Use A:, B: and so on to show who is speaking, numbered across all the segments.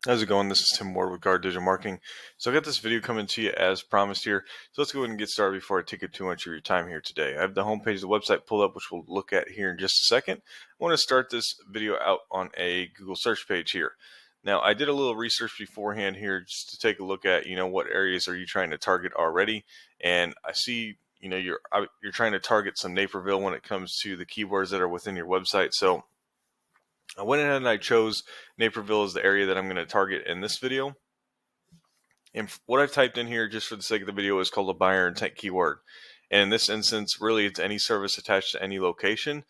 A: How's it going? This is Tim Ward with Guard Digital Marketing. So I got this video coming to you as promised here. So let's go ahead and get started before I take up too much of your time here today. I have the homepage of the website pulled up, which we'll look at here in just a second. I want to start this video out on a Google search page here. Now, I did a little research beforehand here just to take a look at, what areas are you trying to target already. And I see, you're trying to target some Naperville when it comes to the keywords that are within your website. So I went ahead and I chose Naperville as the area that I'm going to target in this video. And what I've typed in here, just for the sake of the video, is called a buyer intent keyword. And in this instance, really, it's any service attached to any location.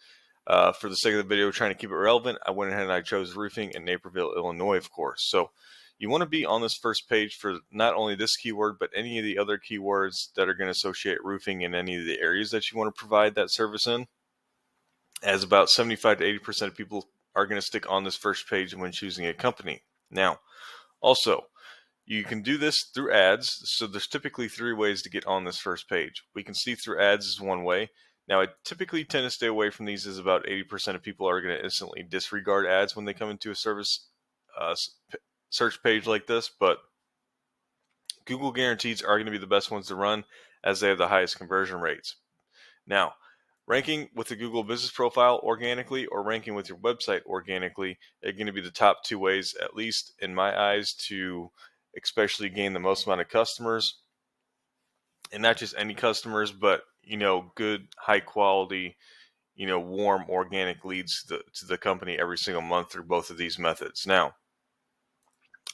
A: For the sake of the video, trying to keep it relevant, I went ahead and I chose roofing in Naperville, Illinois, of course. So you want to be on this first page for not only this keyword, but any of the other keywords that are going to associate roofing in any of the areas that you want to provide that service in, as about 75 to 80% of people are going to stick on this first page when choosing a company. Now, also, you can do this through ads. So there's typically 3 ways to get on this first page. We can see through ads is one way. Now, I typically tend to stay away from these, as about 80% of people are going to instantly disregard ads when they come into a service search page like this, but Google guarantees are going to be the best ones to run, as they have the highest conversion rates. Now, ranking with the Google business profile organically or ranking with your website organically are going to be the top 2 ways, at least in my eyes, to especially gain the most amount of customers. And not just any customers, but good, high quality, warm organic leads to the company every single month through both of these methods. Now,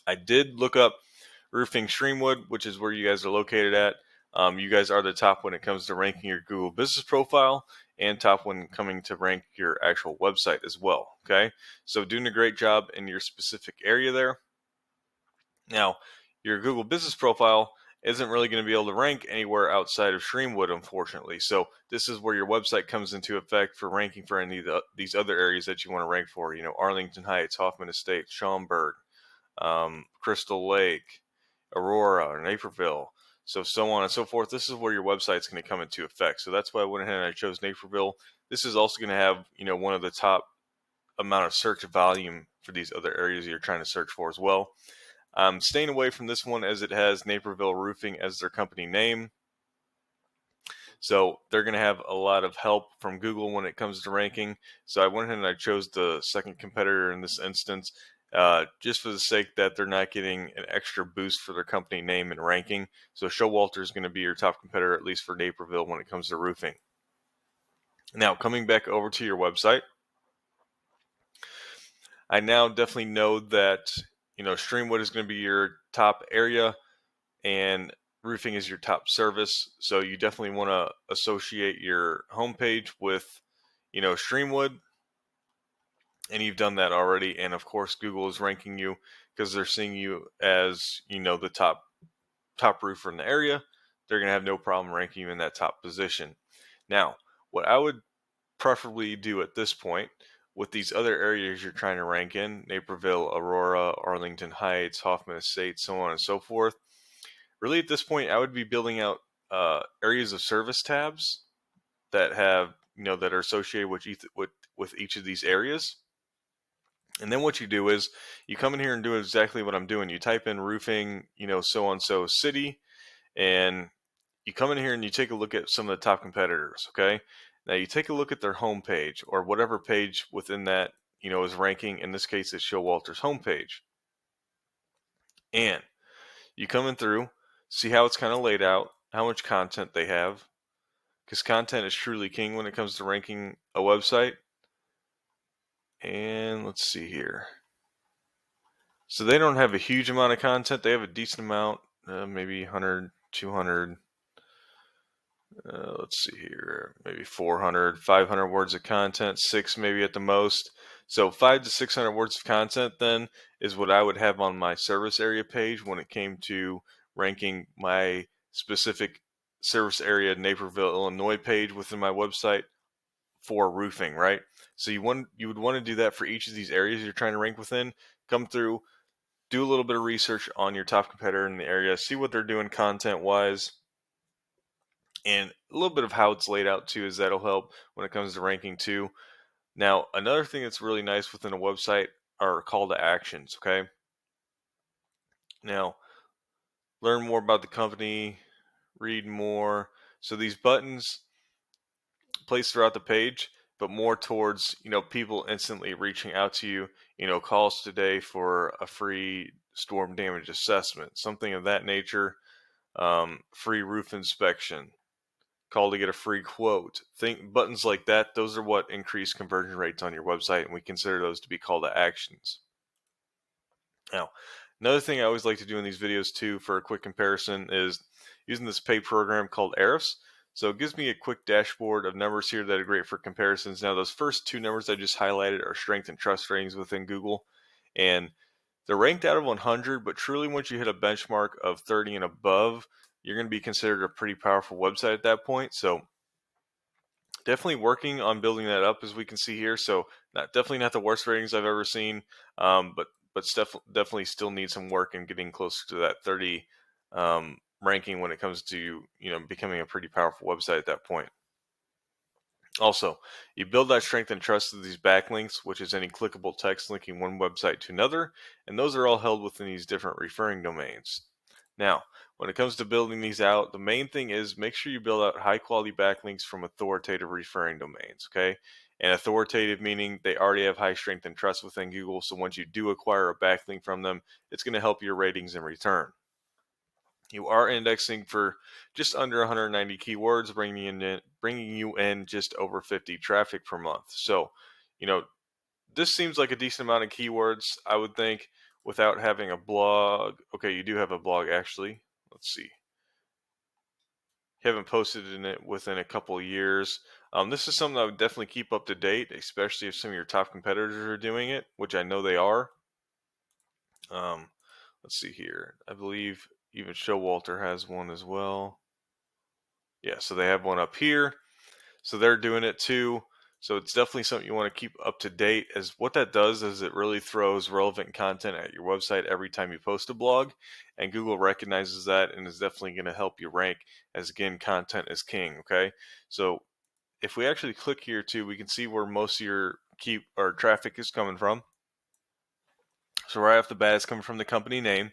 A: I did look up Roofing Streamwood, which is where you guys are located at. You guys are the top when it comes to ranking your Google business profile, and top when coming to rank your actual website as well. Okay, so doing a great job in your specific area there. Now, your Google business profile isn't really going to be able to rank anywhere outside of Streamwood, unfortunately. So this is where your website comes into effect for ranking for any of these other areas that you want to rank for. Arlington Heights, Hoffman Estates, Schaumburg, Crystal Lake, Aurora, or Naperville, so on and so forth. This is where your website's going to come into effect. So that's why I went ahead and I chose Naperville. This is also going to have, one of the top amount of search volume for these other areas you're trying to search for as well. I'm staying away from this one as it has Naperville Roofing as their company name. So they're going to have a lot of help from Google when it comes to ranking. So I went ahead and I chose the second competitor in this instance, just for the sake that they're not getting an extra boost for their company name and ranking. So Showalter is going to be your top competitor, at least for Naperville, when it comes to roofing. Now, coming back over to your website, I now definitely know that Streamwood is going to be your top area, and roofing is your top service. So you definitely want to associate your homepage with, Streamwood, and you've done that already. And of course, Google is ranking you because they're seeing you as, the top roofer in the area. They're going to have no problem ranking you in that top position. Now, what I would preferably do at this point with these other areas you're trying to rank in, Naperville, Aurora, Arlington Heights, Hoffman Estates, so on and so forth, really at this point, I would be building out areas of service tabs that have, that are associated with each of these areas. And then what you do is you come in here and do exactly what I'm doing. You type in roofing, so city, and you come in here and you take a look at some of the top competitors. Okay. Now you take a look at their homepage, or whatever page within that, is ranking. In this case, it's Showalter's homepage. And you come in through, see how it's kind of laid out, how much content they have, because content is truly king when it comes to ranking a website. And let's see here. So they don't have a huge amount of content. They have a decent amount, maybe 100, 200, let's see here, maybe 400, 500 words of content, 6 maybe at the most. So 500 to 600 words of content then is what I would have on my service area page when it came to ranking my specific service area Naperville, Illinois page within my website for roofing, right? So you would want to do that for each of these areas you're trying to rank within. Come through, do a little bit of research on your top competitor in the area, see what they're doing content-wise, and a little bit of how it's laid out too, is that'll help when it comes to ranking too. Now, another thing that's really nice within a website are call to actions, okay? Now, learn more about the company, read more. So these buttons placed throughout the page, but more towards, people instantly reaching out to you, calls today for a free storm damage assessment, something of that nature, free roof inspection, call to get a free quote. Think buttons like that, those are what increase conversion rates on your website, and we consider those to be call to actions. Now, another thing I always like to do in these videos too for a quick comparison is using this paid program called Ahrefs. So it gives me a quick dashboard of numbers here that are great for comparisons. Now, those first two numbers I just highlighted are strength and trust ratings within Google, and they're ranked out of 100, but truly once you hit a benchmark of 30 and above, you're going to be considered a pretty powerful website at that point. So definitely working on building that up, as we can see here. So definitely not the worst ratings I've ever seen, but definitely still need some work in getting closer to that 30 ranking when it comes to becoming a pretty powerful website at that point. Also, you build that strength and trust through these backlinks, which is any clickable text linking one website to another, and those are all held within these different referring domains. Now, when it comes to building these out, the main thing is make sure you build out high quality backlinks from authoritative referring domains, okay? And authoritative meaning they already have high strength and trust within Google, so once you do acquire a backlink from them, it's going to help your ratings in return. You are indexing for just under 190 keywords, bringing you in just over 50 traffic per month. So, you know, this seems like a decent amount of keywords, I would think, without having a blog. Okay, you do have a blog actually. Let's see. You haven't posted in it within a couple of years. This is something I would definitely keep up to date, especially if some of your top competitors are doing it, which I know they are. Um, let's see here. I believe even Showalter has one as well. Yeah, so they have one up here. So they're doing it too. So it's definitely something you want to keep up to date, as what that does is it really throws relevant content at your website every time you post a blog, and Google recognizes that and is definitely going to help you rank, as again, content is king. Okay. So if we actually click here too, we can see where most of your key or traffic is coming from. So right off the bat, it's coming from the company name.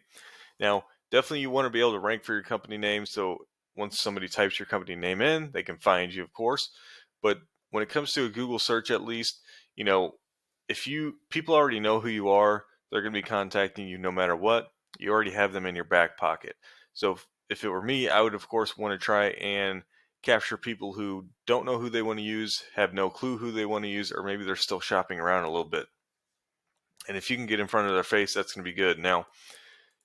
A: Now, definitely you want to be able to rank for your company name, so once somebody types your company name in, they can find you, of course. But when it comes to a Google search, at least, if people already know who you are, they're going to be contacting you no matter what. You already have them in your back pocket. So if it were me, I would, of course, want to try and capture people who don't know who they want to use, have no clue who they want to use, or maybe they're still shopping around a little bit. And if you can get in front of their face, that's going to be good. Now,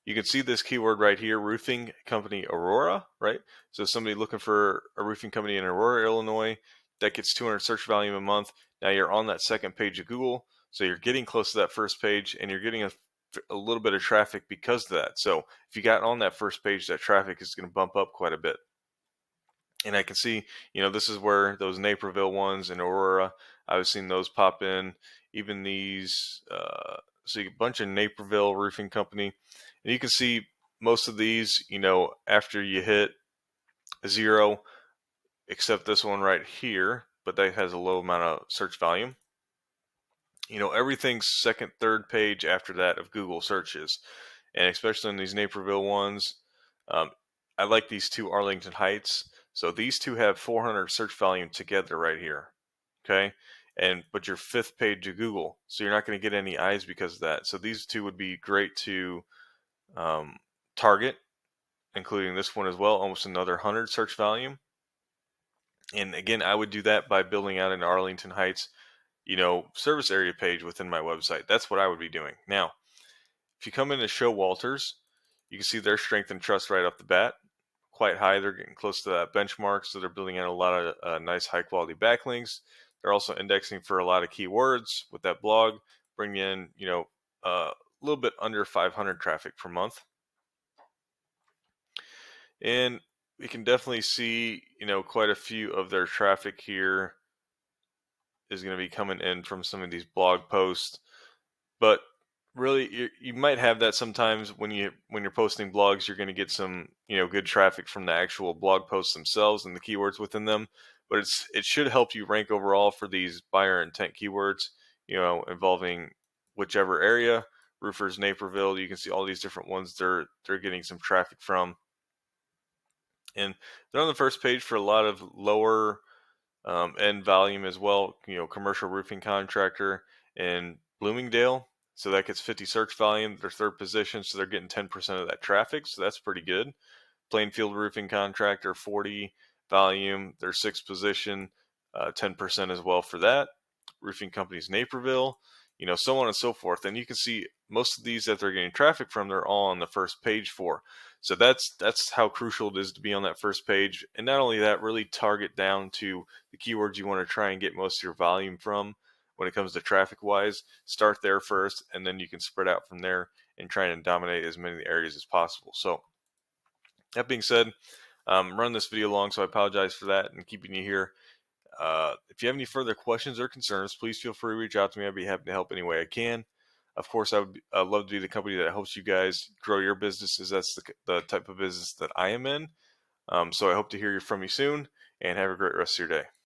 A: you can see this keyword right here, roofing company Aurora, right? So somebody looking for a roofing company in Aurora, Illinois, that gets 200 search volume a month. Now you're on that second page of Google, so you're getting close to that first page, and you're getting a little bit of traffic because of that. So if you got on that first page, that traffic is going to bump up quite a bit. And I can see, this is where those Naperville ones in Aurora, I was seeing those pop in. Even these, so a bunch of Naperville roofing company. And you can see most of these, after you hit 0, except this one right here, but that has a low amount of search volume. Everything's second, third page after that of Google searches. And especially in these Naperville ones, I like these two Arlington Heights. So these two have 400 search volume together right here. Okay. But your fifth page of Google, so you're not going to get any eyes because of that. So these two would be great to target, including this one as well, almost another 100 search volume. And again, I would do that by building out an Arlington Heights, service area page within my website. That's what I would be doing. Now, if you come into Showalter's, you can see their strength and trust right off the bat, quite high. They're getting close to that benchmark, so they're building out a lot of nice high quality backlinks. They're also indexing for a lot of keywords with that blog, bringing in, a little bit under 500 traffic per month. And we can definitely see, quite a few of their traffic here is going to be coming in from some of these blog posts. But really, you might have that sometimes when you're posting blogs. You're going to get some good traffic from the actual blog posts themselves and the keywords within them. But it should help you rank overall for these buyer intent keywords, involving whichever area, Roofers Naperville. You can see all these different ones they're getting some traffic from, and they're on the first page for a lot of lower end volume as well. Commercial roofing contractor in Bloomingdale. So that gets 50 search volume. They're third position, so they're getting 10% of that traffic. So that's pretty good. Plainfield roofing contractor, 40 volume. They're sixth position, 10% as well for that. Roofing companies Naperville, so on and so forth. And you can see most of these that they're getting traffic from, they're all on the first page for. So that's how crucial it is to be on that first page. And not only that, really target down to the keywords you want to try and get most of your volume from when it comes to traffic wise. Start there first, and then you can spread out from there and try and dominate as many areas as possible. So that being said, run this video long, so I apologize for that and keeping you here. If you have any further questions or concerns, please feel free to reach out to me. I'd be happy to help any way I can. Of course, I would love to be the company that helps you guys grow your businesses. That's the type of business that I am in. So I hope to hear from you soon, and have a great rest of your day.